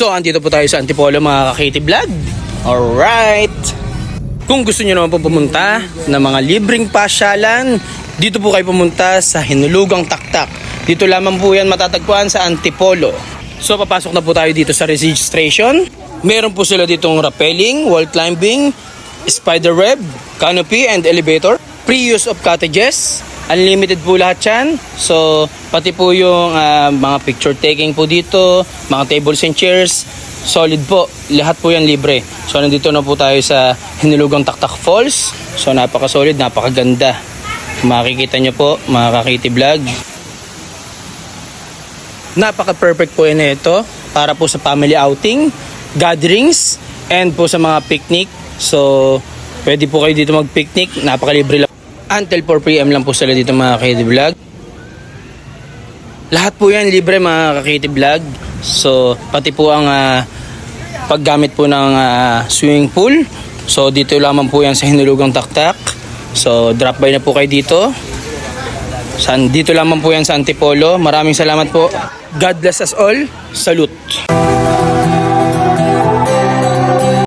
So, andito po tayo sa Antipolo mga ka-KT Vlog. Alright! Kung gusto nyo naman po pumunta ng mga libreng pasyalan, dito po kayo pumunta sa Hinulugang Taktak. Dito lamang po yan matatagpuan sa Antipolo. So, papasok na po tayo dito sa registration. Meron po sila ditong rappelling, wall climbing, spider web, canopy and elevator. Free use of cottages. Unlimited po lahat yan. So, pati po yung mga picture taking po dito, mga tables and chairs, solid po. Lahat po yan libre. So, nandito na po tayo sa Hinulugang Taktak Falls. So, napaka-solid, napakaganda. Makikita nyo po, mga ka-KT Vlog. Napaka-perfect po yan ito para po sa family outing, gatherings, and po sa mga picnic. So, pwede po kayo dito mag-picnic. Napaka-libre lang. Until 4 PM lang po sila dito mga ka-KT Vlog. Lahat po yan libre mga ka-KT Vlog. So pati po ang paggamit po ng swimming pool. So dito lamang po yan sa Hinulugang Taktak. So drop by na po kayo dito. Dito lamang po yan sa Antipolo. Maraming salamat po. God bless us all. Salute.